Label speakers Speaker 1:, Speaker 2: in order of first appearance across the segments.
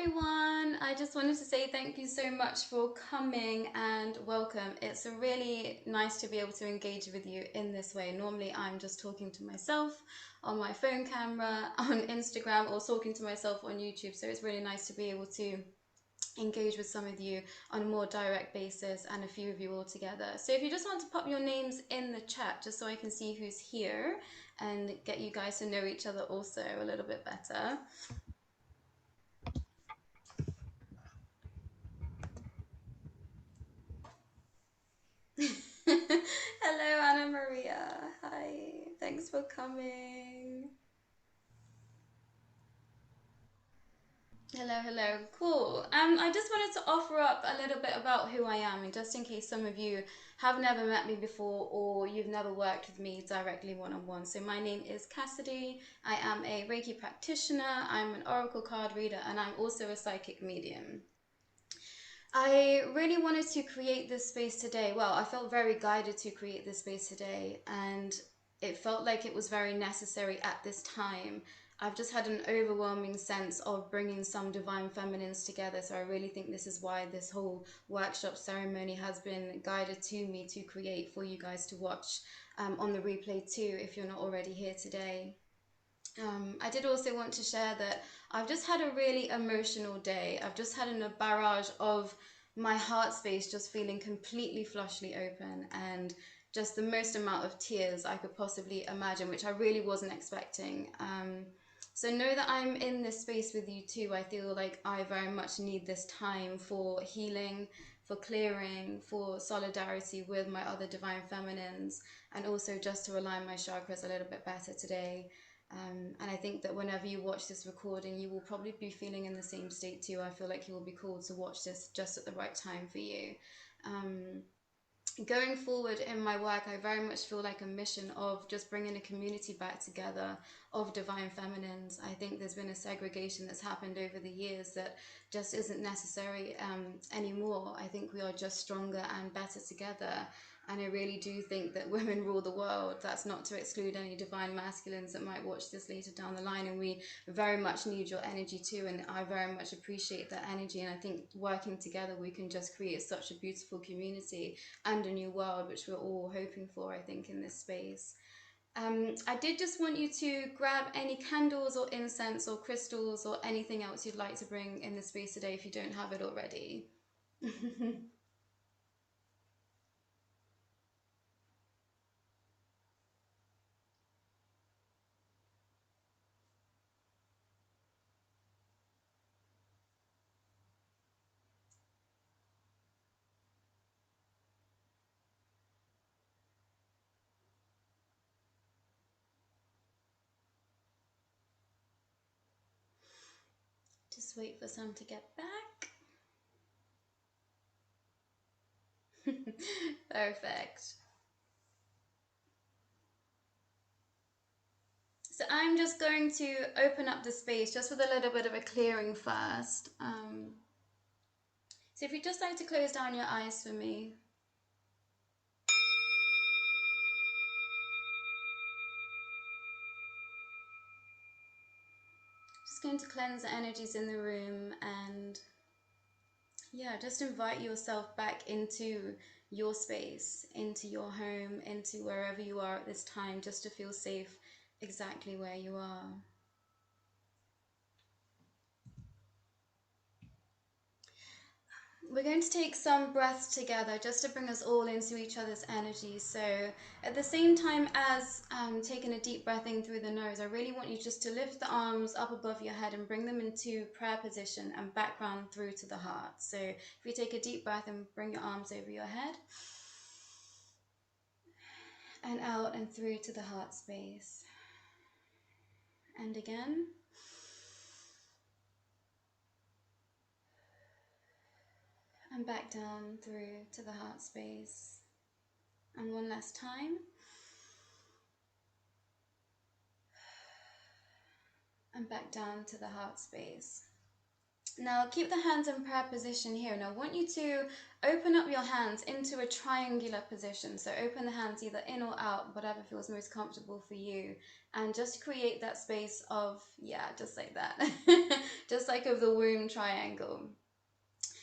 Speaker 1: everyone. I just wanted to say thank you so much for coming and welcome. It's really nice to be able to engage with you in this way. Normally, I'm just talking to myself on my phone camera, on Instagram, or talking to myself on YouTube. So it's really nice to be able to engage with some of you on a more direct basis and a few of you all together. So if you just want to pop your names in the chat just so I can see who's here and get you guys to know each other also a little bit better. Hello, Anna Maria. Hi. Thanks for coming. Hello, hello. Cool. I just wanted to offer up a little bit about who I am, and just in case some of you have never met me before or you've never worked with me directly one-on-one. So my name is Cassidy. I am a Reiki practitioner. I'm an oracle card reader, and I'm also a psychic medium. I really wanted to create this space today. Well, I felt very guided to create this space today, and it felt like it was very necessary at this time. I've just had an overwhelming sense of bringing some divine feminines together, so I really think this is why this whole workshop ceremony has been guided to me to create for you guys to watch on the replay too, if you're not already here today. I did also want to share that I've just had a really emotional day. I've just had a barrage of my heart space just feeling completely flushly open, and just the most amount of tears I could possibly imagine, which I really wasn't expecting. So know that I'm in this space with you too. I feel like I very much need this time for healing, for clearing, for solidarity with my other divine feminines, and also just to align my chakras a little bit better today. And I think that whenever you watch this recording, you will probably be feeling in the same state too. I feel like you will be called to watch this just at the right time for you. Going forward in my work, I very much feel like a mission of just bringing a community back together of divine feminines. I think there's been a segregation that's happened over the years that just isn't necessary anymore. I think we are just stronger and better together. And I really do think that women rule the world. That's not to exclude any divine masculines that might watch this later down the line. And we very much need your energy too. And I very much appreciate that energy. And I think working together, we can just create such a beautiful community and a new world, which we're all hoping for, I think, in this space. I did just want you to grab any candles or incense or crystals or anything else you'd like to bring in the space today if you don't have it already. Just wait for some to get back. Perfect. So I'm just going to open up the space just with a little bit of a clearing first. So if you'd just like to close down your eyes for me. Just going to cleanse the energies in the room, and yeah, just invite yourself back into your space, into your home, into wherever you are at this time, just to feel safe exactly where you are. We're going to take some breaths together just to bring us all into each other's energy. So at the same time as taking a deep breath in through the nose, I really want you just to lift the arms up above your head and bring them into prayer position and background through to the heart. So if you take a deep breath and bring your arms over your head and out and through to the heart space. And again. And back down through to the heart space. And one last time. And back down to the heart space. Now keep the hands in prayer position here. And I want you to open up your hands into a triangular position. So open the hands either in or out, whatever feels most comfortable for you. And just create that space of, yeah, just like that. just like of the womb triangle.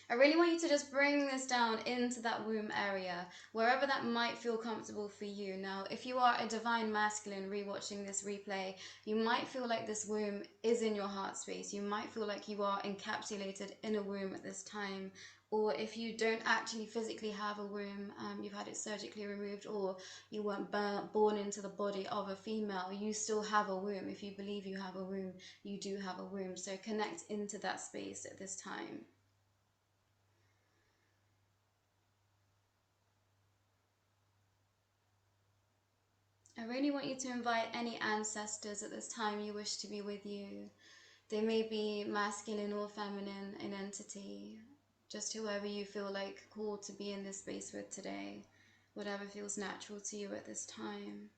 Speaker 1: I really want you to just bring this down into that womb area, wherever that might feel comfortable for you. Now, if you are a divine masculine rewatching this replay, you might feel like this womb is in your heart space. You might feel like you are encapsulated in a womb at this time. Or if you don't actually physically have a womb, you've had it surgically removed, or you weren't born into the body of a female, you still have a womb. If you believe you have a womb, you do have a womb. So connect into that space at this time. I really want you to invite any ancestors at this time you wish to be with you. They may be masculine or feminine in entity, just whoever you feel like called to be in this space with today, whatever feels natural to you at this time.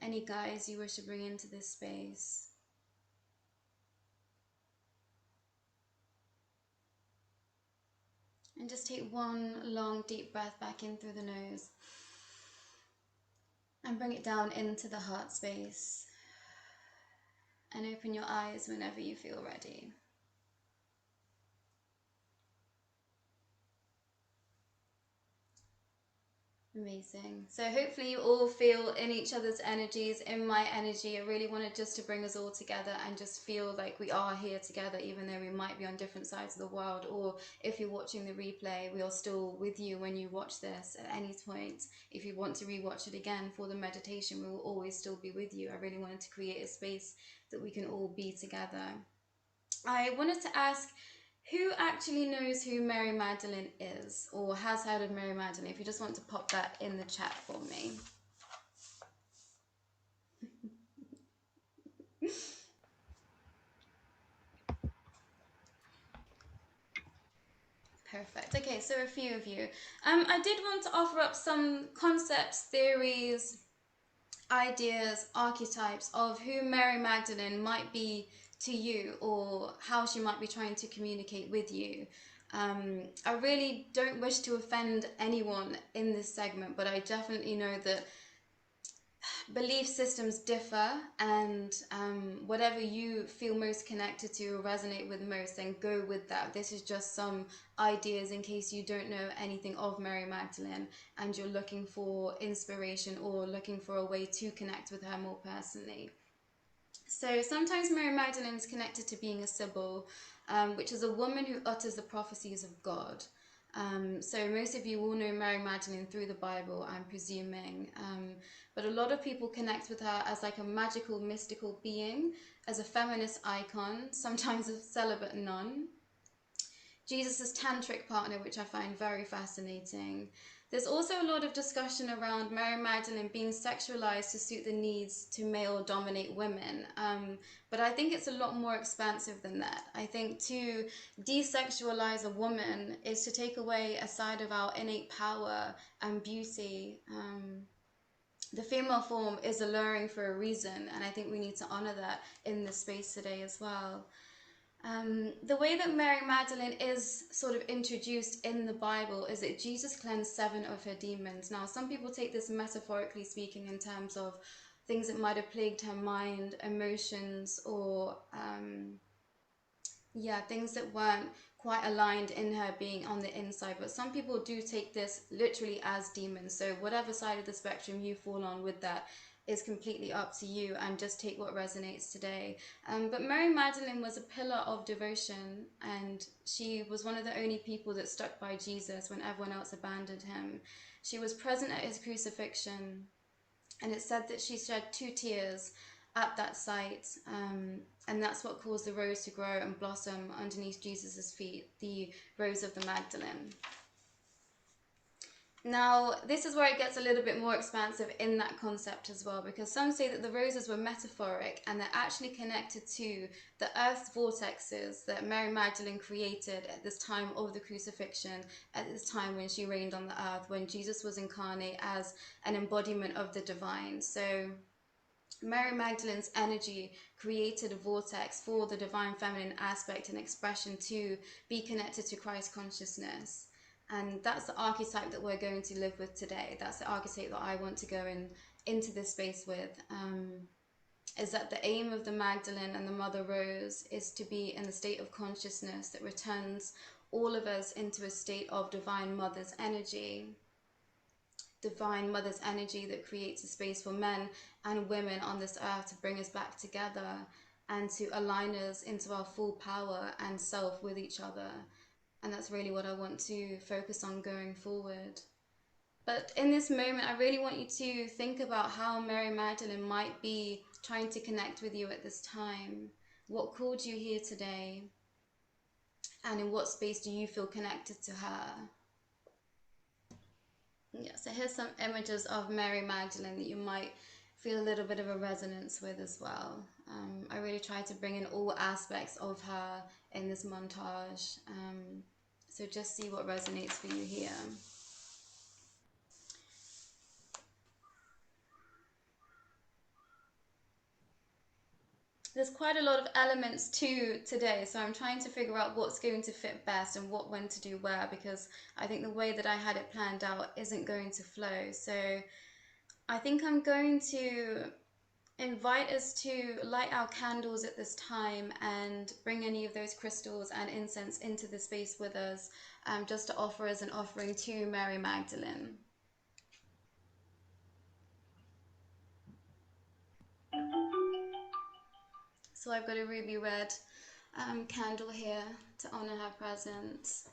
Speaker 1: Any guides you wish to bring into this space. And just take one long deep breath back in through the nose and bring it down into the heart space. And open your eyes whenever you feel ready. Amazing. So hopefully you all feel in each other's energies, in my energy. I really wanted just to bring us all together and just feel like we are here together, even though we might be on different sides of the world. Or if you're watching the replay, we are still with you when you watch this at any point. If you want to rewatch it again for the meditation, we will always still be with you. I really wanted to create a space that we can all be together. I wanted to ask, who actually knows who Mary Magdalene is, or has heard of Mary Magdalene? If you just want to pop that in the chat for me. Perfect. Okay, so a few of you. I did want to offer up some concepts, theories, ideas, archetypes of who Mary Magdalene might be to you, or how she might be trying to communicate with you. I really don't wish to offend anyone in this segment, but I definitely know that belief systems differ, and whatever you feel most connected to or resonate with most, then go with that. This is just some ideas in case you don't know anything of Mary Magdalene and you're looking for inspiration or looking for a way to connect with her more personally. So sometimes Mary Magdalene is connected to being a Sibyl, which is a woman who utters the prophecies of God. So most of you will know Mary Magdalene through the Bible, I'm presuming. But a lot of people connect with her as like a magical, mystical being, as a feminist icon, sometimes a celibate nun. Jesus' tantric partner, which I find very fascinating. There's also a lot of discussion around Mary Magdalene being sexualized to suit the needs to male-dominate women. But I think it's a lot more expansive than that. I think to desexualize a woman is to take away a side of our innate power and beauty. The female form is alluring for a reason, and I think we need to honor that in this space today as well. The way that Mary Magdalene is sort of introduced in the Bible is that Jesus cleansed 7 of her demons. Now, some people take this metaphorically speaking in terms of things that might have plagued her mind, emotions, or things that weren't quite aligned in her being on the inside. But some people do take this literally as demons. So whatever side of the spectrum you fall on with that is completely up to you, and just take what resonates today. But Mary Magdalene was a pillar of devotion, and she was one of the only people that stuck by Jesus when everyone else abandoned him. She was present at his crucifixion, and it's said that she shed 2 tears at that site, and that's what caused the rose to grow and blossom underneath Jesus's feet, the rose of the Magdalene. Now, this is where it gets a little bit more expansive in that concept as well, because some say that the roses were metaphoric and they're actually connected to the earth's vortexes that Mary Magdalene created at this time of the crucifixion, at this time when she reigned on the earth, when Jesus was incarnate as an embodiment of the divine. So Mary Magdalene's energy created a vortex for the divine feminine aspect and expression to be connected to Christ consciousness. And that's the archetype that we're going to live with today. That's the archetype that I want to go into this space with. is that the aim of the Magdalene and the Mother Rose is to be in the state of consciousness that returns all of us into a state of divine mother's energy that creates a space for men and women on this earth to bring us back together and to align us into our full power and self with each other. And that's really what I want to focus on going forward. But in this moment, I really want you to think about how Mary Magdalene might be trying to connect with you at this time. What called you here today? And in what space do you feel connected to her? Yeah, so here's some images of Mary Magdalene that you might feel a little bit of a resonance with as well. I really try to bring in all aspects of her in this montage. So just see what resonates for you here. There's quite a lot of elements to today, so I'm trying to figure out what's going to fit best and what when to do where, because I think the way that I had it planned out isn't going to flow. So I think I'm going to invite us to light our candles at this time and bring any of those crystals and incense into the space with us, just to offer as an offering to Mary Magdalene. So I've got a ruby red candle here to honor her presence.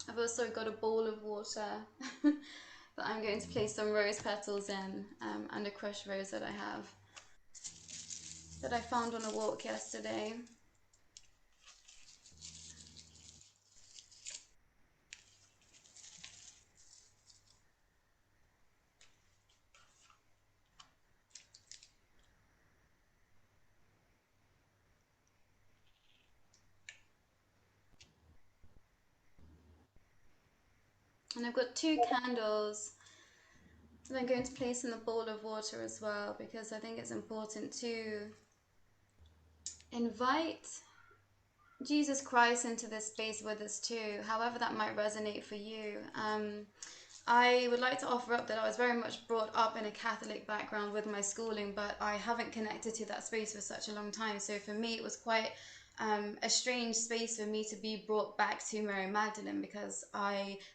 Speaker 1: I've also got a bowl of water that I'm going to place some rose petals in, and a crushed rose that I have, that I found on a walk yesterday. And I've got 2 candles that I'm going to place in the bowl of water as well, because I think it's important to invite Jesus Christ into this space with us too, however that might resonate for you. I would like to offer up that I was very much brought up in a Catholic background with my schooling, but I haven't connected to that space for such a long time. So for me, it was quite a strange space for me to be brought back to Mary Magdalene, because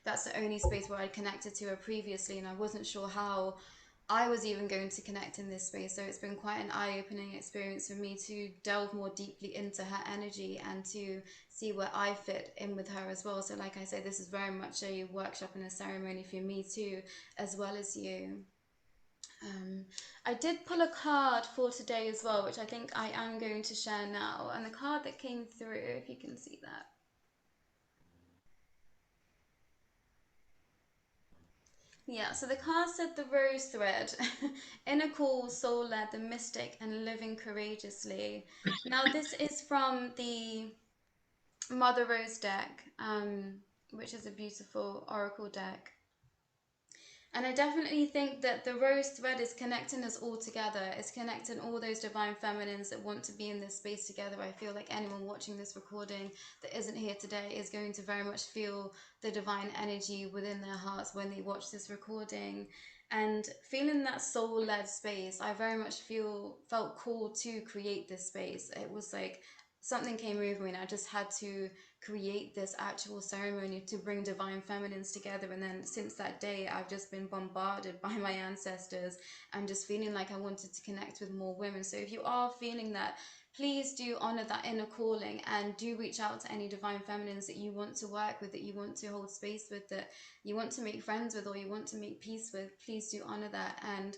Speaker 1: that's the only space where I'd connected to her previously, and I wasn't sure how I was even going to connect in this space. So it's been quite an eye-opening experience for me to delve more deeply into her energy and to see where I fit in with her as well. So like I say, this is very much a workshop and a ceremony for me too, as well as you. I did pull a card for today as well, which I think I am going to share now. And the card that came through, if you can see that. Yeah, so the card said the rose thread, inner call, soul led, the mystic, and living courageously. Now, this is from the Mother Rose deck, which is a beautiful oracle deck. And I definitely think that the rose thread is connecting us all together. It's connecting all those divine feminines that want to be in this space together. I feel like anyone watching this recording that isn't here today is going to very much feel the divine energy within their hearts when they watch this recording. And feeling that soul-led space, I very much felt called to create this space. It was like something came over me and I just had to create this actual ceremony to bring divine feminines together. And then since that day, I've just been bombarded by my ancestors and just feeling like I wanted to connect with more women. So if you are feeling that, please do honor that inner calling and do reach out to any divine feminines that you want to work with, that you want to hold space with, that you want to make friends with, or you want to make peace with. Please do honor that and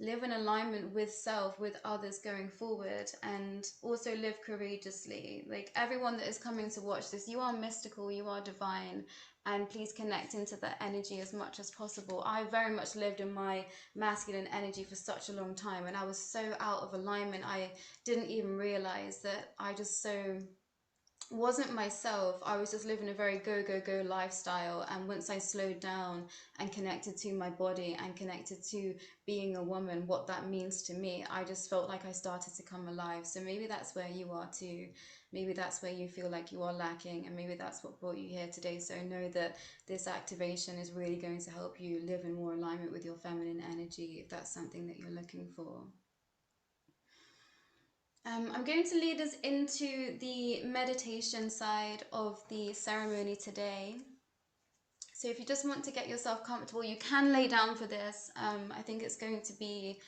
Speaker 1: live in alignment with self, with others going forward, and also live courageously. Like everyone that is coming to watch this, you are mystical, you are divine, and please connect into that energy as much as possible. I very much lived in my masculine energy for such a long time, and I was so out of alignment. I didn't even realize that I just so wasn't myself. I was just living a very go go go lifestyle, and once I slowed down and connected to my body and connected to being a woman, what that means to me, I just felt like I started to come alive. So maybe that's where you are too. Maybe that's where you feel like you are lacking, and maybe that's what brought you here today. So know that this activation is really going to help you live in more alignment with your feminine energy if that's something that you're looking for. I'm going to lead us into the meditation side of the ceremony today. So if you just want to get yourself comfortable, you can lay down for this. I think it's going to be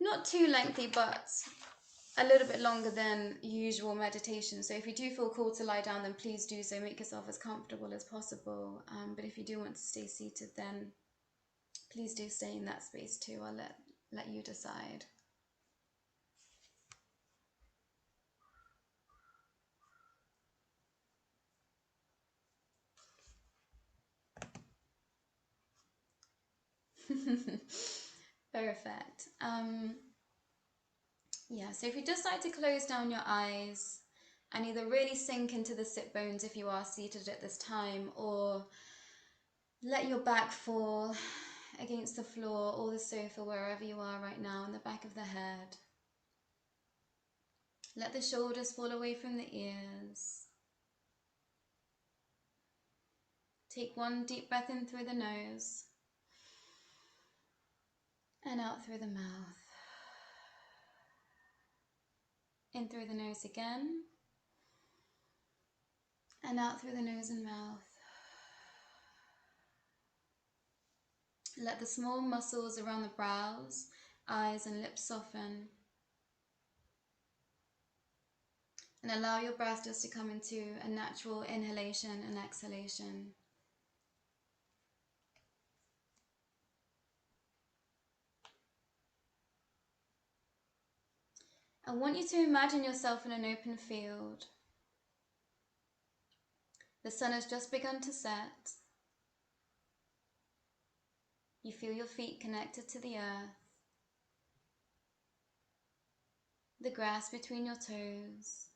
Speaker 1: not too lengthy, but a little bit longer than usual meditation. So if you do feel called to lie down, then please do so. Make yourself as comfortable as possible. But if you do want to stay seated, then please do stay in that space too. I'll let you decide. Perfect. Yeah, so if you just like to close down your eyes and either really sink into the sit bones if you are seated at this time, or let your back fall against the floor or the sofa, wherever you are right now, in the back of the head. Let the shoulders fall away from the ears. Take one deep breath in through the nose and out through the mouth. In through the nose again and out through the nose and mouth. Let the small muscles around the brows, eyes and lips soften. And allow your breath just to come into a natural inhalation and exhalation. I want you to imagine yourself in an open field. The sun has just begun to set. You feel your feet connected to the earth, the grass between your toes.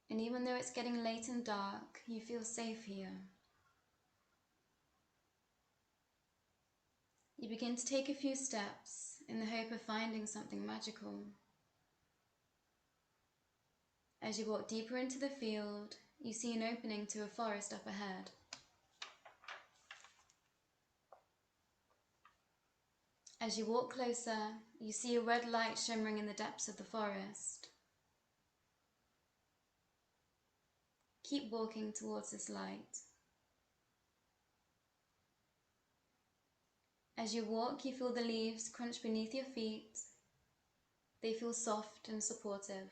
Speaker 1: And even though it's getting late and dark, you feel safe here. You begin to take a few steps in the hope of finding something magical. As you walk deeper into the field, you see an opening to a forest up ahead. As you walk closer, you see a red light shimmering in the depths of the forest. Keep walking towards this light. As you walk, you feel the leaves crunch beneath your feet. They feel soft and supportive.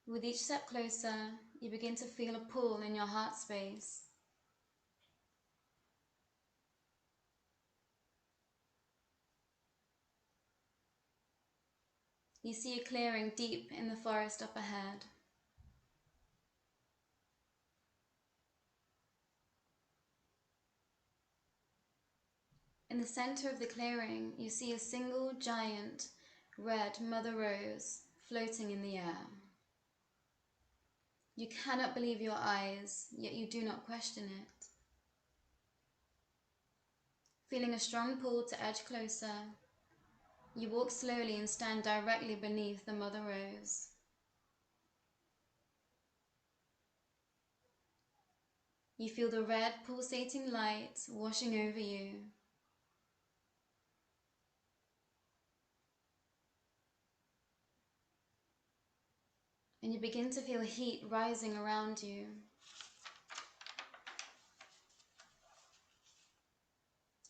Speaker 1: With each step closer, you begin to feel a pull in your heart space. You see a clearing deep in the forest up ahead. In the center of the clearing, you see a single giant red mother rose floating in the air. You cannot believe your eyes, yet you do not question it. Feeling a strong pull to edge closer, you walk slowly and stand directly beneath the mother rose. You feel the red pulsating light washing over you. And you begin to feel heat rising around you.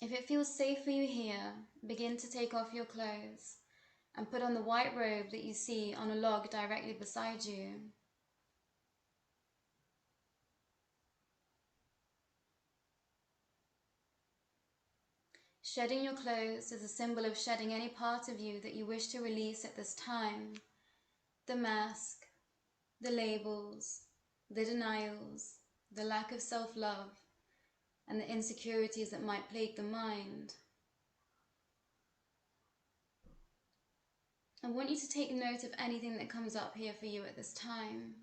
Speaker 1: If it feels safe for you here, begin to take off your clothes and put on the white robe that you see on a log directly beside you. Shedding your clothes is a symbol of shedding any part of you that you wish to release at this time. The mask, the labels, the denials, the lack of self-love, and the insecurities that might plague the mind. I want you to take note of anything that comes up here for you at this time.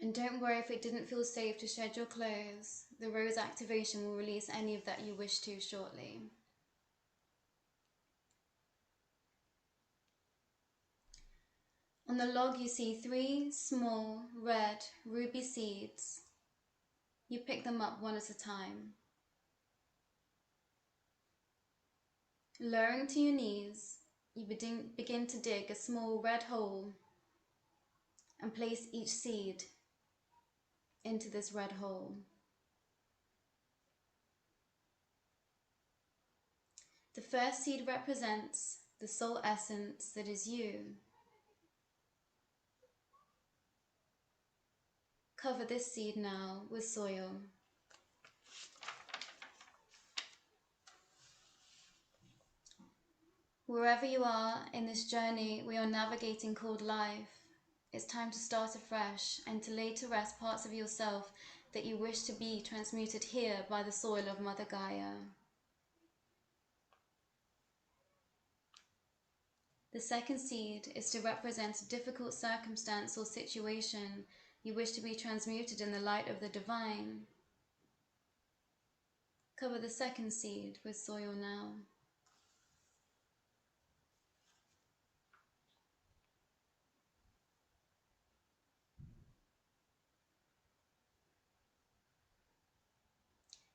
Speaker 1: And don't worry if it didn't feel safe to shed your clothes. The rose activation will release any of that you wish to shortly. On the log you see 3 small red ruby seeds. You pick them up one at a time. Lowering to your knees, you begin to dig a small red hole and place each seed into this red hole. The first seed represents the soul essence that is you. Cover this seed now with soil. Wherever you are in this journey we are navigating called life, it's time to start afresh and to lay to rest parts of yourself that you wish to be transmuted here by the soil of Mother Gaia. The second seed is to represent a difficult circumstance or situation you wish to be transmuted in the light of the divine. Cover the second seed with soil now.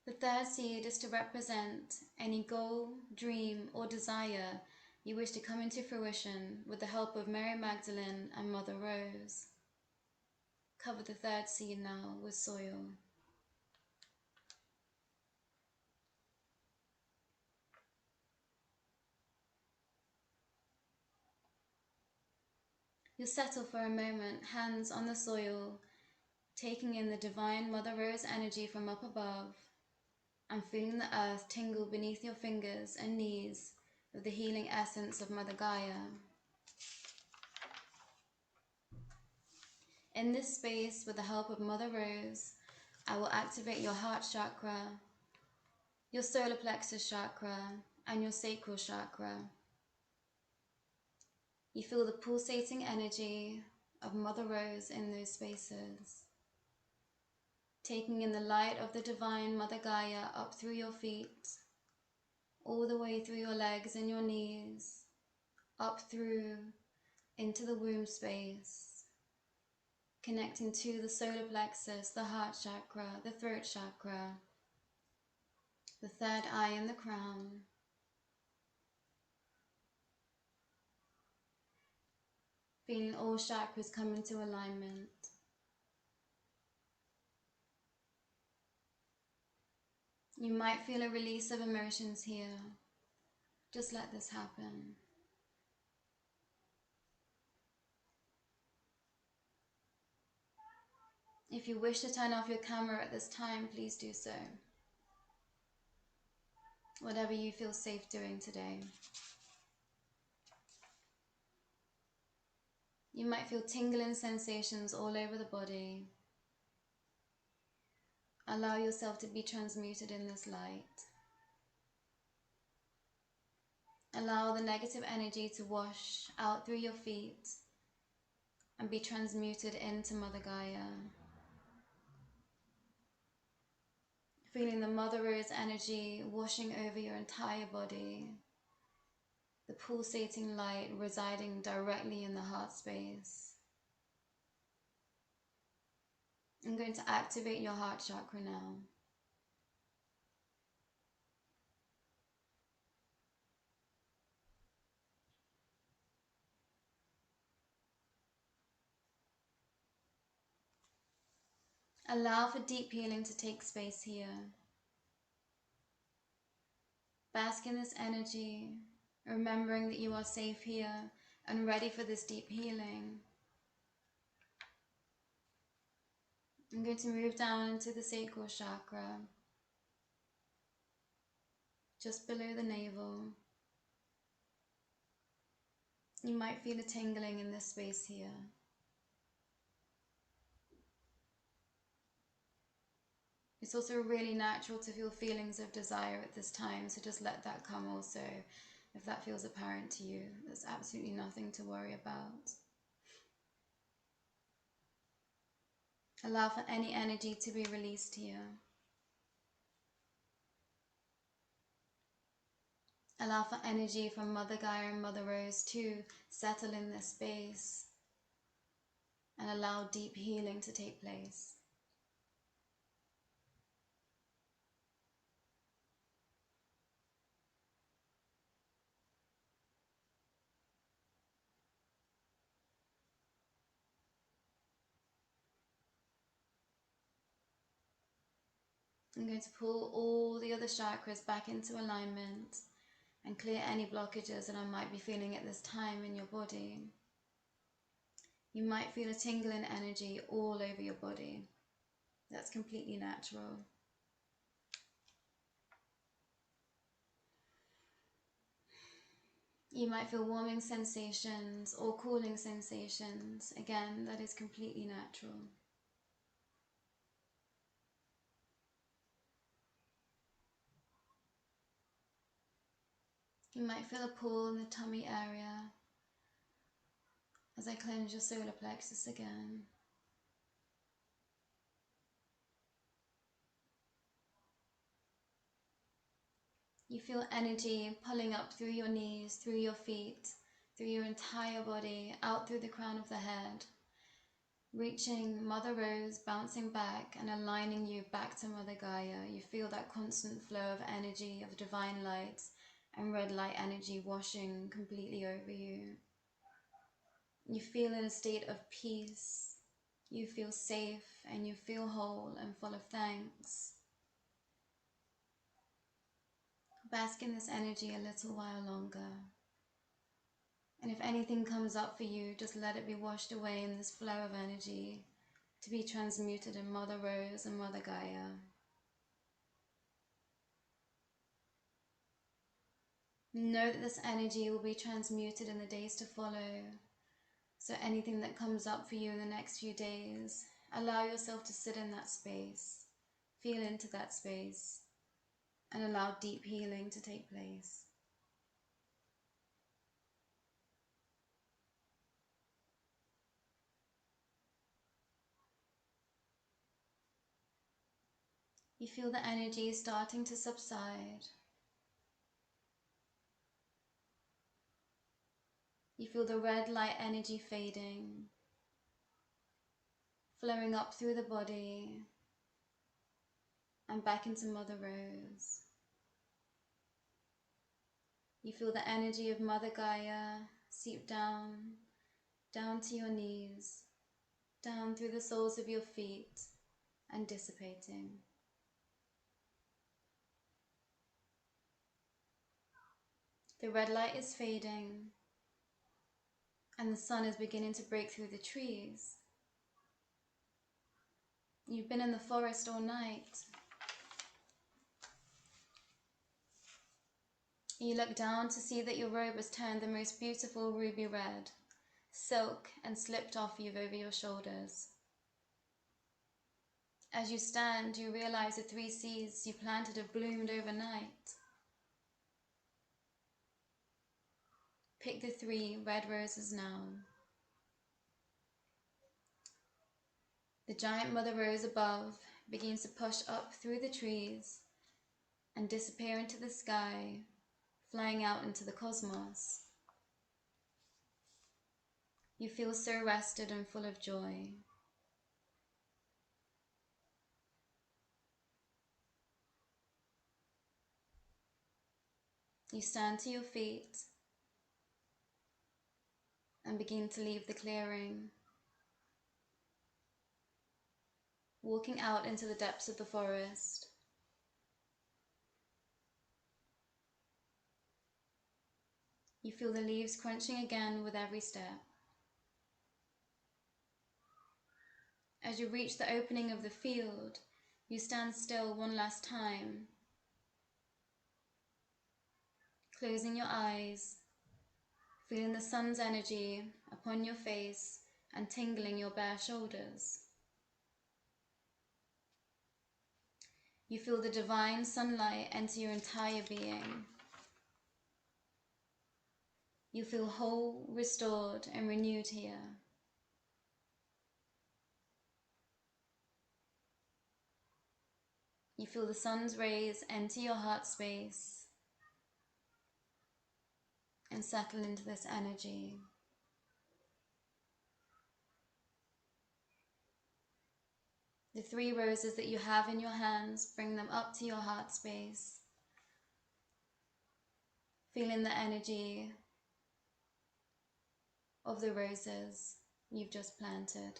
Speaker 1: The third seed is to represent any goal, dream, or desire you wish to come into fruition with the help of Mary Magdalene and Mother Rose. Cover the third seed now with soil. You'll settle for a moment, hands on the soil, taking in the divine Mother Rose energy from up above and feeling the earth tingle beneath your fingers and knees with the healing essence of Mother Gaia. In this space, with the help of Mother Rose, I will activate your heart chakra, your solar plexus chakra, and your sacral chakra. You feel the pulsating energy of Mother Rose in those spaces, taking in the light of the divine Mother Gaia up through your feet, all the way through your legs and your knees, up through into the womb space, connecting to the solar plexus, the heart chakra, the throat chakra, the third eye and the crown. Feeling all chakras come into alignment. You might feel a release of emotions here. Just let this happen. If you wish to turn off your camera at this time, please do so. Whatever you feel safe doing today. You might feel tingling sensations all over the body. Allow yourself to be transmuted in this light. Allow the negative energy to wash out through your feet and be transmuted into Mother Gaia. Feeling the Mother Rose energy washing over your entire body. The pulsating light residing directly in the heart space. I'm going to activate your heart chakra now. Allow for deep healing to take space here. Bask in this energy, remembering that you are safe here and ready for this deep healing. I'm going to move down into the sacral chakra, just below the navel. You might feel a tingling in this space here. It's also really natural to feel feelings of desire at this time, so just let that come also. If that feels apparent to you, there's absolutely nothing to worry about. Allow for any energy to be released here. Allow for energy from Mother Gaia and Mother Rose to settle in this space and allow deep healing to take place. I'm going to pull all the other chakras back into alignment and clear any blockages that I might be feeling at this time in your body. You might feel a tingling energy all over your body. That's completely natural. You might feel warming sensations or cooling sensations. Again, that is completely natural. You might feel a pull in the tummy area as I cleanse your solar plexus again. You feel energy pulling up through your knees, through your feet, through your entire body, out through the crown of the head, reaching Mother Rose, bouncing back and aligning you back to Mother Gaia. You feel that constant flow of energy, of divine light and red light energy washing completely over you. You feel in a state of peace. You feel safe and you feel whole and full of thanks. Bask in this energy a little while longer. And if anything comes up for you, just let it be washed away in this flow of energy to be transmuted in Mother Rose and Mother Gaia. Know that this energy will be transmuted in the days to follow. So anything that comes up for you in the next few days, allow yourself to sit in that space, feel into that space, and allow deep healing to take place. You feel the energy starting to subside. You feel the red light energy fading, flowing up through the body and back into Mother Rose. You feel the energy of Mother Gaia seep down, down to your knees, down through the soles of your feet and dissipating. The red light is fading and the sun is beginning to break through the trees. You've been in the forest all night. You look down to see that your robe has turned the most beautiful ruby red, silk, and slipped off you over your shoulders. As you stand, you realize the 3 seeds you planted have bloomed overnight. Pick the 3 red roses now. The giant Mother Rose above begins to push up through the trees and disappear into the sky, flying out into the cosmos. You feel so rested and full of joy. You stand to your feet and begin to leave the clearing, walking out into the depths of the forest. You feel the leaves crunching again with every step. As you reach the opening of the field, you stand still one last time, closing your eyes, feeling the sun's energy upon your face and tingling your bare shoulders. You feel the divine sunlight enter your entire being. You feel whole, restored, and renewed here. You feel the sun's rays enter your heart space and settle into this energy. The 3 roses that you have in your hands, bring them up to your heart space, feeling the energy of the roses you've just planted. 。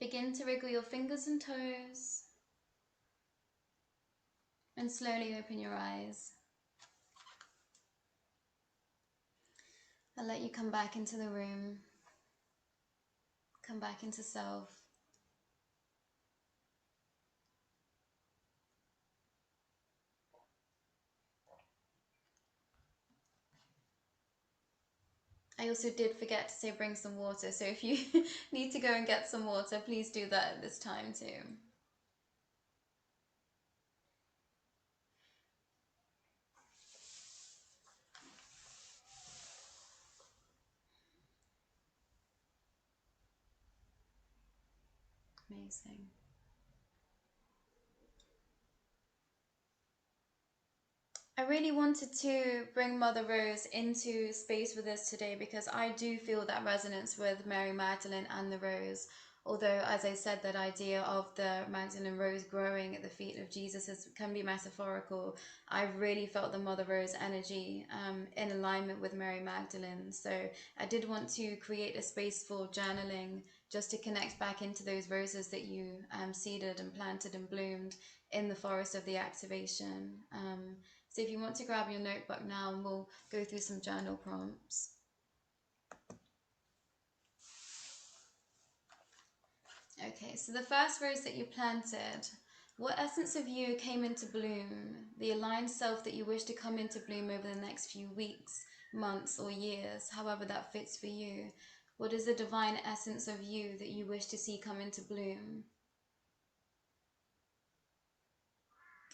Speaker 1: Begin to wriggle your fingers and toes and slowly open your eyes. I'll let you come back into the room, come back into self. I also did forget to say bring some water, so if you need to go and get some water, please do that at this time too. Amazing. I really wanted to bring Mother Rose into space with us today because I do feel that resonance with Mary Magdalene and the Rose. Although, as I said, that idea of the Magdalene Rose growing at the feet of Jesus can be metaphorical. I really felt the Mother Rose energy in alignment with Mary Magdalene. So I did want to create a space for journaling just to connect back into those roses that you seeded and planted and bloomed in the forest of the activation. So if you want to grab your notebook now, and we'll go through some journal prompts. Okay, so the first rose that you planted, what essence of you came into bloom? The aligned self that you wish to come into bloom over the next few weeks, months, or years, however that fits for you. What is the divine essence of you that you wish to see come into bloom?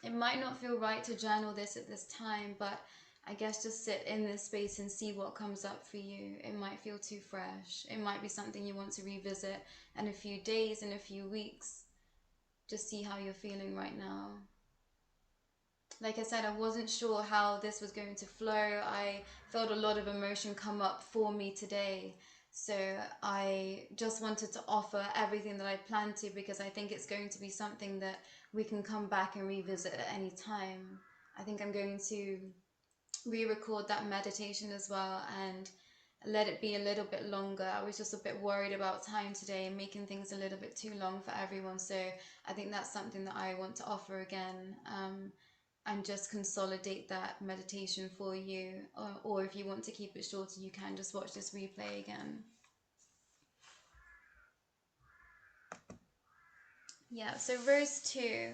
Speaker 1: It might not feel right to journal this at this time, but I guess just sit in this space and see what comes up for you. It might feel too fresh. It might be something you want to revisit in a few days, in a few weeks. Just see how you're feeling right now. Like I said, I wasn't sure how this was going to flow. I felt a lot of emotion come up for me today. So I just wanted to offer everything that I planned to, because I think it's going to be something that we can come back and revisit at any time. I think I'm going to re-record that meditation as well and let it be a little bit longer. I was just a bit worried about time today and making things a little bit too long for everyone. So I think that's something that I want to offer again. And just consolidate that meditation for you, or if you want to keep it shorter, you can just watch this replay again. Yeah, so rose 2,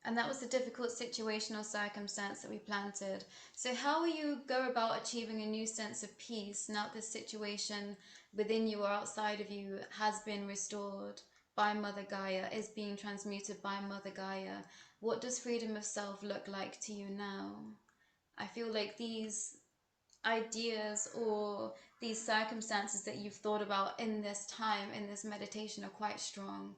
Speaker 1: and that was the difficult situation or circumstance that we planted. So how will you go about achieving a new sense of peace now that this situation within you or outside of you has been restored by Mother Gaia, is being transmuted by Mother Gaia? What does freedom of self look like to you now? I feel like these ideas or these circumstances that you've thought about in this time, in this meditation, are quite strong.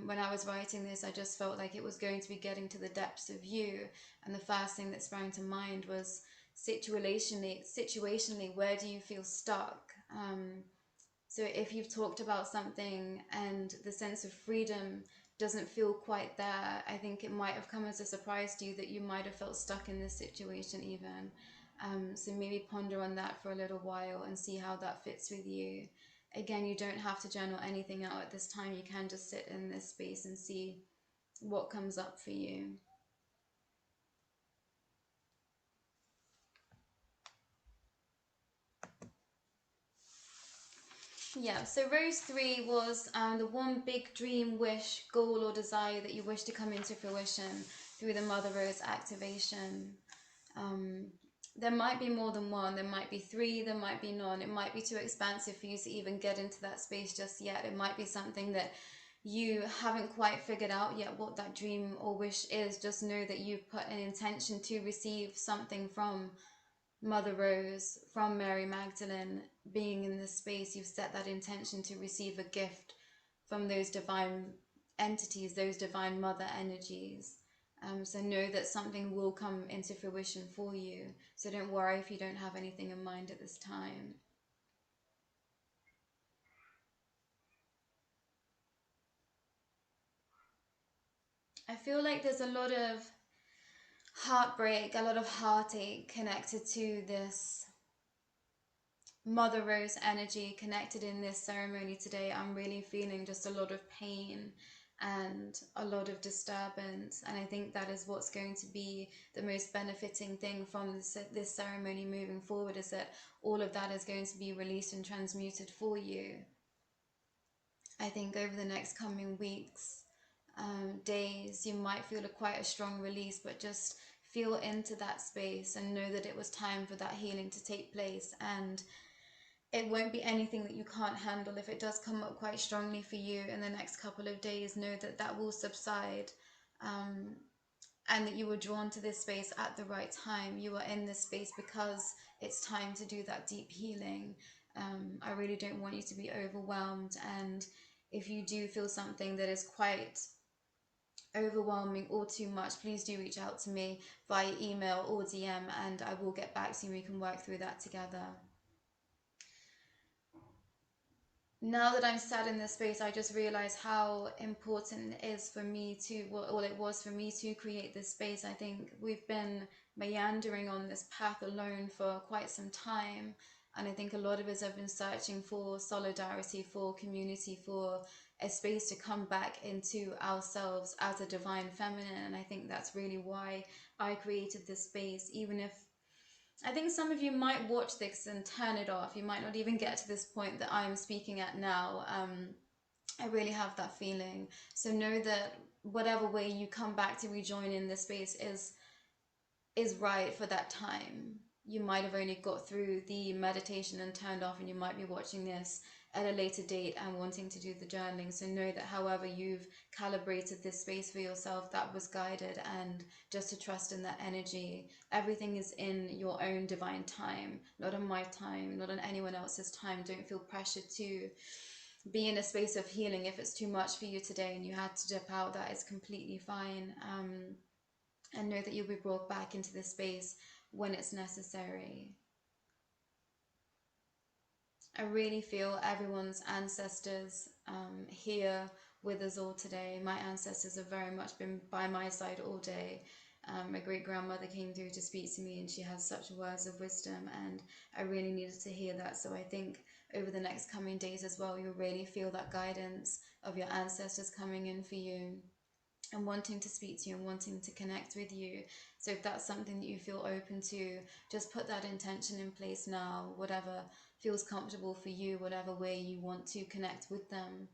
Speaker 1: When I was writing this, I just felt like it was going to be getting to the depths of you. And the first thing that sprang to mind was situationally, where do you feel stuck? So if you've talked about something and the sense of freedom doesn't feel quite there, I think it might have come as a surprise to you that you might have felt stuck in this situation even. So maybe ponder on that for a little while and see how that fits with you. Again, you don't have to journal anything out at this time. You can just sit in this space and see what comes up for you. Yeah, so rose 3 was the one big dream, wish, goal, or desire that you wish to come into fruition through the Mother Rose activation. There might be more than one, there might be 3, there might be none. It might be too expansive for you to even get into that space just yet. It might be something that you haven't quite figured out yet what that dream or wish is. Just know that you've put an intention to receive something from Mother Rose, from Mary Magdalene. Being in this space, you've set that intention to receive a gift from those divine entities, those divine mother energies. So know that something will come into fruition for you. So don't worry if you don't have anything in mind at this time. I feel like there's a lot of heartbreak, a lot of heartache connected to this Mother Rose energy connected in this ceremony today. I'm really feeling just a lot of pain and a lot of disturbance, and I think that is what's going to be the most benefiting thing from this ceremony moving forward, is that all of that is going to be released and transmuted for you. I think over the next coming weeks, days, you might feel quite a strong release, but just feel into that space and know that it was time for that healing to take place. And it won't be anything that you can't handle. If it does come up quite strongly for you in the next couple of days, know that that will subside, and that you were drawn to this space at the right time. You are in this space because it's time to do that deep healing. I really don't want you to be overwhelmed, and if you do feel something that is quite overwhelming or too much, please do reach out to me via email or DM, and I will get back to you. We can work through that together. Now that I'm sat in this space, I just realize how important it is for me to, well, it was for me to create this space. I think we've been meandering on this path alone for quite some time. And I think a lot of us have been searching for solidarity, for community, for a space to come back into ourselves as a divine feminine. And I think that's really why I created this space. Even if I think some of you might watch this and turn it off. You might not even get to this point that I'm speaking at now. I really have that feeling. So know that whatever way you come back to rejoin in this space is right for that time. You might have only got through the meditation and turned off, and you might be watching this at a later date and wanting to do the journaling. So know that however you've calibrated this space for yourself, that was guided, and just to trust in that energy. Everything is in your own divine time, not on my time, not on anyone else's time. Don't feel pressured to be in a space of healing. If it's too much for you today and you had to dip out, that is completely fine. And know that you'll be brought back into this space when it's necessary. I really feel everyone's ancestors here with us all today. My ancestors have very much been by my side all day. My great grandmother came through to speak to me, and she has such words of wisdom, and I really needed to hear that. So I think over the next coming days as well, you'll really feel that guidance of your ancestors coming in for you and wanting to speak to you and wanting to connect with you. So if that's something that you feel open to, just put that intention in place now. Whatever feels comfortable for you, whatever way you want to connect with them,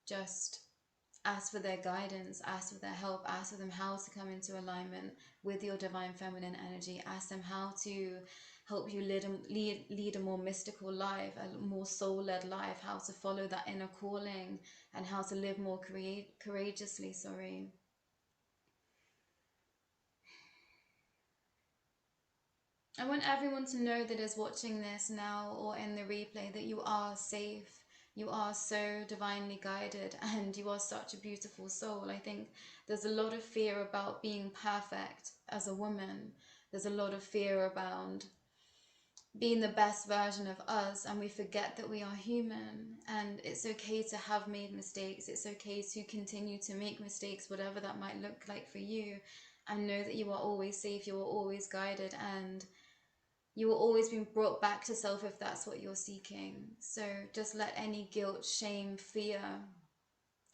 Speaker 1: just ask for their guidance, ask for their help, ask for them how to come into alignment with your divine feminine energy. Ask them how to help you lead a more mystical life, a more soul-led life, how to follow that inner calling, and how to live more courageously. I want everyone to know that is watching this now or in the replay that you are safe. You are so divinely guided, and you are such a beautiful soul. I think there's a lot of fear about being perfect as a woman. There's a lot of fear about being the best version of us, and we forget that we are human, and it's okay to have made mistakes. It's okay to continue to make mistakes, whatever that might look like for you, and know that you are always safe, you are always guided, and you will always be brought back to self if that's what you're seeking. So just let any guilt, shame, fear,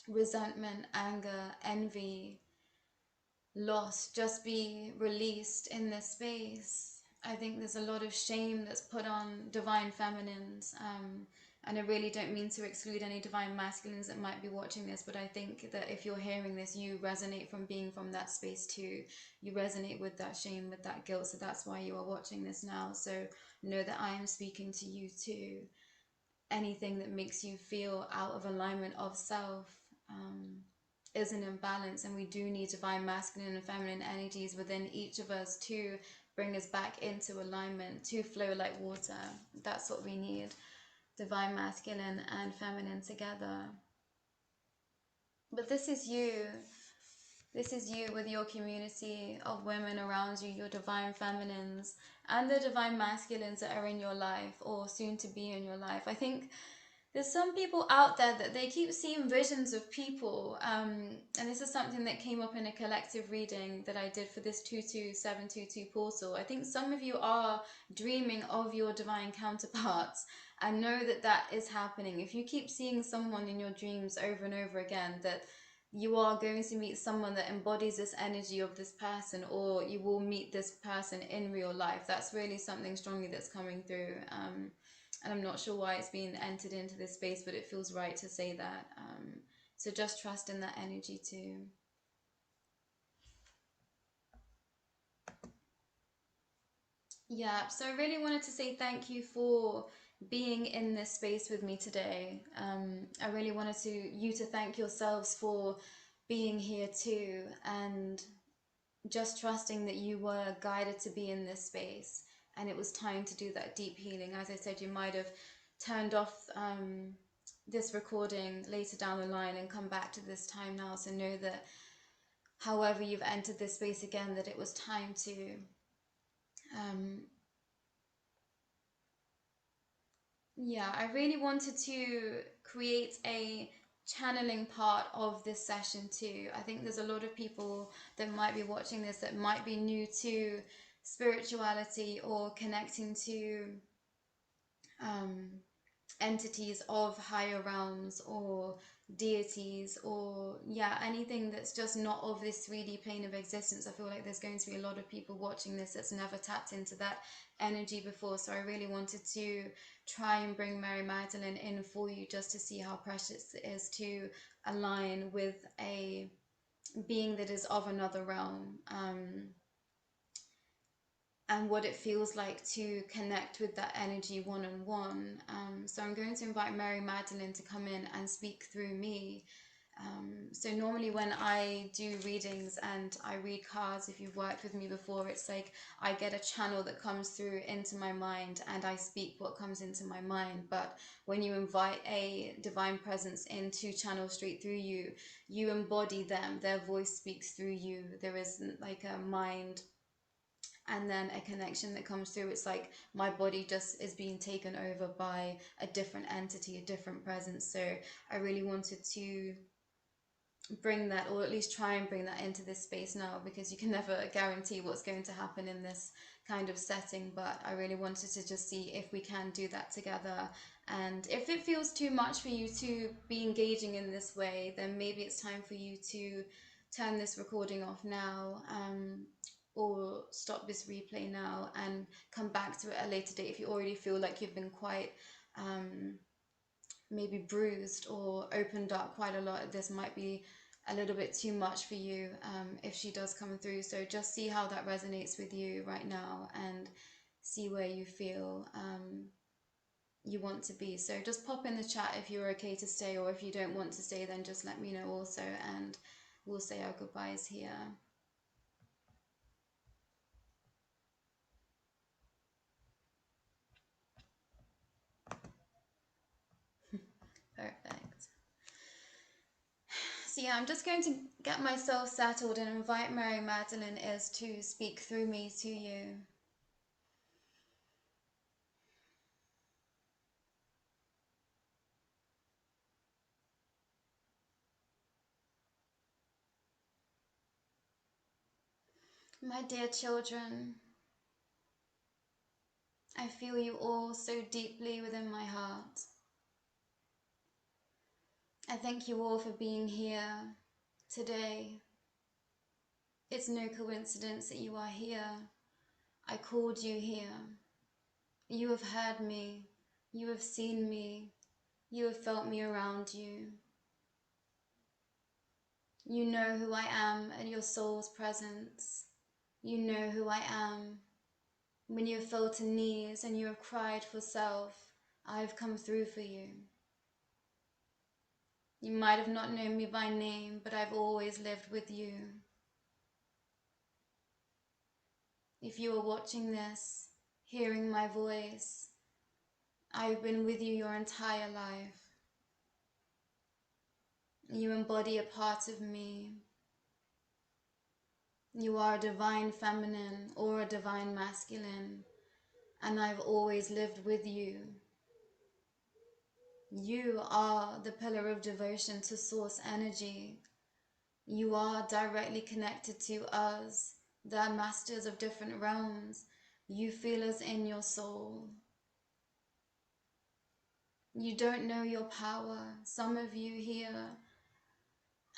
Speaker 1: resentment, anger, envy, loss just be released in this space. I think there's a lot of shame that's put on divine feminines, and I really don't mean to exclude any divine masculines that might be watching this, but I think that if you're hearing this, you resonate from being from that space too. You resonate with that shame, with that guilt, so that's why you are watching this now. So know that I am speaking to you too. Anything that makes you feel out of alignment of self is an imbalance, and we do need divine masculine and feminine energies within each of us to bring us back into alignment, to flow like water. That's what we need. Divine masculine and feminine together. But this is you. This is you with your community of women around you, your divine feminines, and the divine masculines that are in your life or soon to be in your life. I think There's some people out there that they keep seeing visions of people, and this is something that came up in a collective reading that I did for this 22722 portal. I think some of you are dreaming of your divine counterparts and know that that is happening. If you keep seeing someone in your dreams over and over again, that you are going to meet someone that embodies this energy of this person, or you will meet this person in real life. That's really something strongly that's coming through. And I'm not sure why it's being entered into this space, but it feels right to say that. So just trust in that energy too. Yeah, so I really wanted to say thank you for being in this space with me today. I really wanted you to thank yourselves for being here too, and just trusting that you were guided to be in this space, and it was time to do that deep healing. As I said, you might have turned off this recording later down the line and come back to this time now, so know that however you've entered this space again, that it was time to yeah, I really wanted to create a channeling part of this session too. I think there's a lot of people that might be watching this that might be new to spirituality or connecting to um, entities of higher realms or deities, or yeah, anything that's just not of this 3D plane of existence. I feel like there's going to be a lot of people watching this that's never tapped into that energy before, so I really wanted to try and bring Mary Magdalene in for you, just to see how precious it is to align with a being that is of another realm, and what it feels like to connect with that energy one-on-one. So I'm going to invite Mary Magdalene to come in and speak through me. So normally when I do readings and I read cards, if you've worked with me before, it's like I get a channel that comes through into my mind and I speak what comes into my mind. But when you invite a divine presence in to channel straight through you, you embody them, their voice speaks through you. There isn't like a mind and then a connection that comes through. It's like my body just is being taken over by a different entity, a different presence. So I really wanted to bring that, or at least try and bring that into this space now, because you can never guarantee what's going to happen in this kind of setting. But I really wanted to just see if we can do that together, and if it feels too much for you to be engaging in this way, then maybe it's time for you to turn this recording off now, or stop this replay now and come back to it at a later date if you already feel like you've been quite maybe bruised or opened up quite a lot. This might be a little bit too much for you if she does come through. So just see how that resonates with you right now and see where you feel you want to be. So just pop in the chat if you're okay to stay, or if you don't want to stay, then just let me know also, and we'll say our goodbyes here. Perfect. So yeah, I'm just going to get myself settled and invite Mary Magdalene is to speak through me to you. My dear children, I feel you all so deeply within my heart. I thank you all for being here today. It's no coincidence that you are here. I called you here. You have heard me. You have seen me. You have felt me around you. You know who I am at your soul's presence. You know who I am. When you have fell to knees and you have cried for self, I have come through for you. You might have not known me by name, but I've always lived with you. If you are watching this, hearing my voice, I've been with you your entire life. You embody a part of me. You are a divine feminine or a divine masculine, and I've always lived with you. You are the pillar of devotion to source energy. You are directly connected to us, the masters of different realms. You feel us in your soul. You don't know your power, some of you here,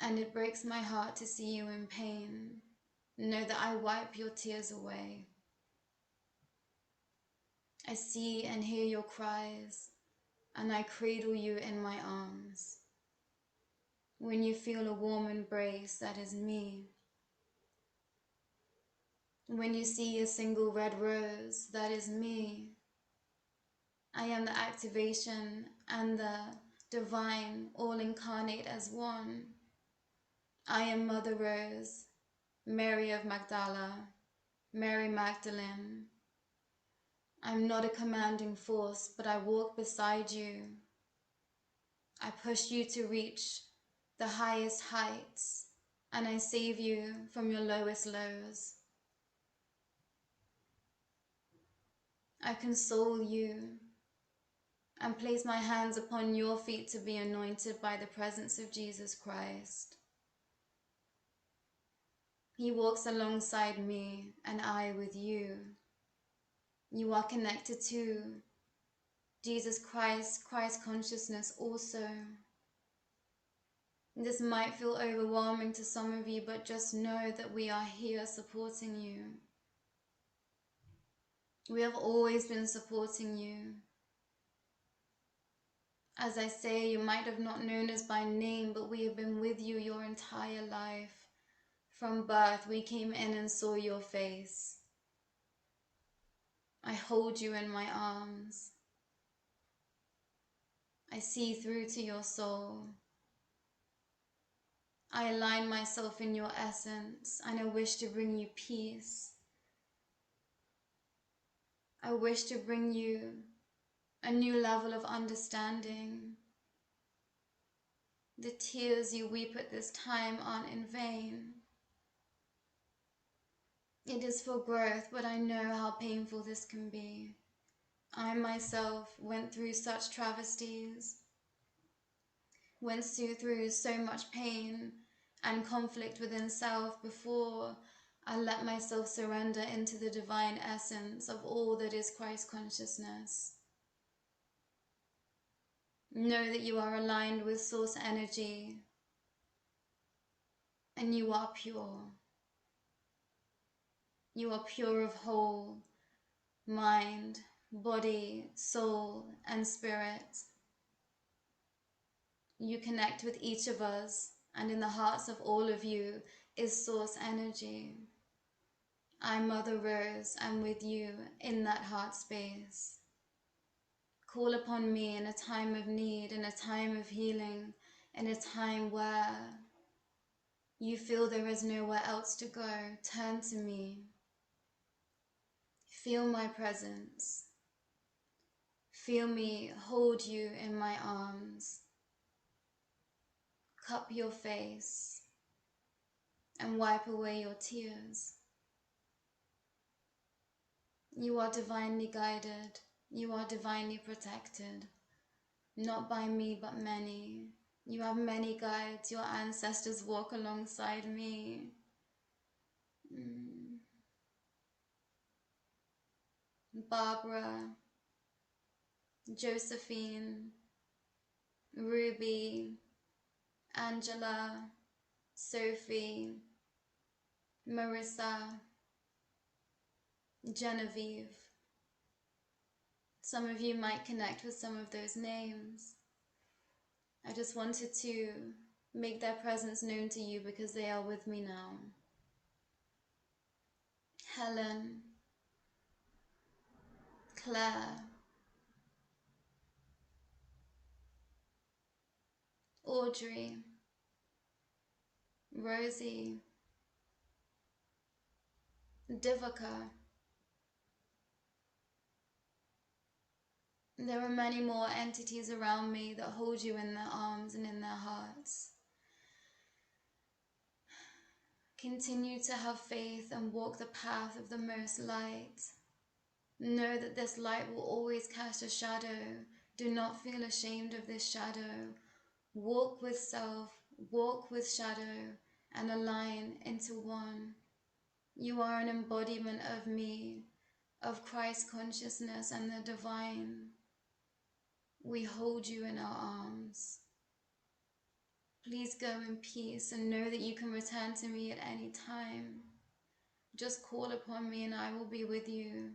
Speaker 1: and it breaks my heart to see you in pain. Know that I wipe your tears away. I see and hear your cries, and I cradle you in my arms. When you feel a warm embrace, that is me. When you see a single red rose, that is me. I am the activation and the divine, all incarnate as one. I am Mother Rose, Mary of Magdala, Mary Magdalene. I'm not a commanding force, but I walk beside you. I push you to reach the highest heights, and I save you from your lowest lows. I console you and place my hands upon your feet to be anointed by the presence of Jesus Christ. He walks alongside me and I with you. You are connected to Jesus Christ, Christ consciousness also. This might feel overwhelming to some of you, but just know that we are here supporting you. We have always been supporting you. As I say, you might have not known us by name, but we have been with you your entire life. From birth, we came in and saw your face. I hold you in my arms. I see through to your soul. I align myself in your essence, and I wish to bring you peace. I wish to bring you a new level of understanding. The tears you weep at this time aren't in vain. It is for growth, but I know how painful this can be. I myself went through such travesties, went through so much pain and conflict within self before I let myself surrender into the divine essence of all that is Christ consciousness. Know that you are aligned with source energy and you are pure. You are pure of whole, mind, body, soul, and spirit. You connect with each of us, and in the hearts of all of you is source energy. I, Mother Rose, am with you in that heart space. Call upon me in a time of need, in a time of healing, in a time where you feel there is nowhere else to go. Turn to me. Feel my presence. Feel me hold you in my arms. Cup your face and wipe away your tears. You are divinely guided. You are divinely protected. Not by me, but many. You have many guides. Your ancestors walk alongside me. Barbara, Josephine, Ruby, Angela, Sophie, Marissa, Genevieve. Some of you might connect with some of those names. I just wanted to make their presence known to you because they are with me now. Helen, Claire, Audrey, Rosie, Divaka. There are many more entities around me that hold you in their arms and in their hearts. Continue to have faith and walk the path of the most light. Know that this light will always cast a shadow Do not feel ashamed of this shadow. Walk with self, walk with shadow, and align into one. You are an embodiment of me, of Christ consciousness and the divine. We hold you in our arms. Please go in peace and know that you can return to me at any time. Just call upon me and I will be with you.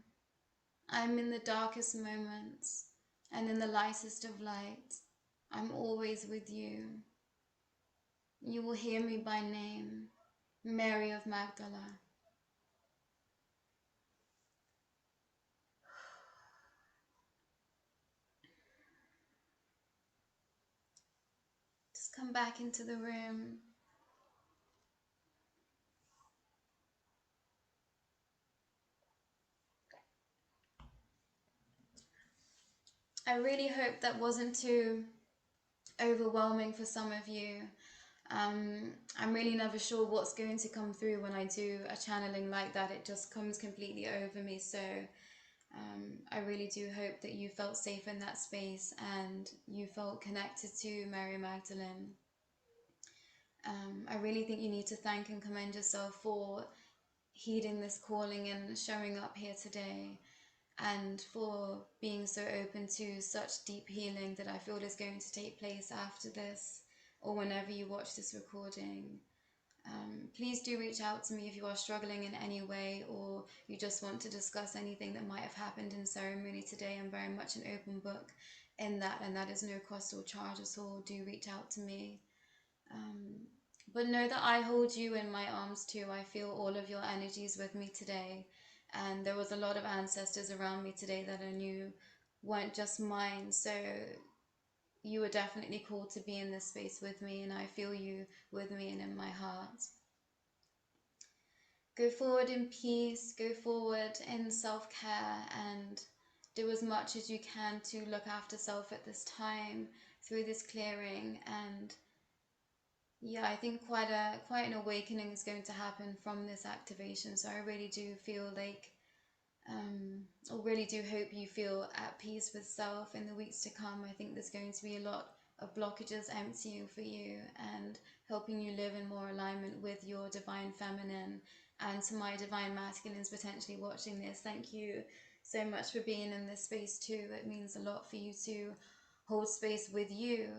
Speaker 1: I'm in the darkest moments and in the lightest of light. I'm always with you. You will hear me by name, Mary of Magdala. Just come back into the room. I really hope that wasn't too overwhelming for some of you. I'm really never sure what's going to come through when I do a channeling like that. It just comes completely over me. So I really do hope that you felt safe in that space and you felt connected to Mary Magdalene. I really think you need to thank and commend yourself for heeding this calling and showing up here today, and for being so open to such deep healing that I feel is going to take place after this or whenever you watch this recording. Please do reach out to me if you are struggling in any way or you just want to discuss anything that might have happened in ceremony today. I'm very much an open book in that, and that is no cost or charge at all. Do reach out to me. But know that I hold you in my arms too. I feel all of your energies with me today. And there was a lot of ancestors around me today that I knew weren't just mine. So you were definitely called to be in this space with me, and I feel you with me and in my heart. Go forward in peace, go forward in self-care, and do as much as you can to look after self at this time through this clearing. And yeah, I think quite an awakening is going to happen from this activation. So I really do feel like, or really do hope you feel at peace with self in the weeks to come. I think there's going to be a lot of blockages emptying for you and helping you live in more alignment with your divine feminine. And to my divine masculines potentially watching this, thank you so much for being in this space too. It means a lot for you to hold space with you,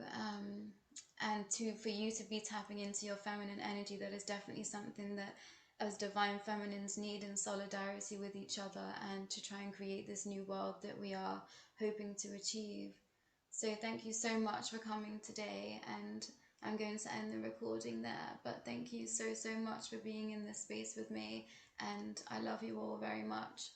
Speaker 1: and for you to be tapping into your feminine energy. That is definitely something that as divine feminines need in solidarity with each other, and to try and create this new world that we are hoping to achieve. So thank you so much for coming today, and I'm going to end the recording there. But thank you so much for being in this space with me, and I love you all very much.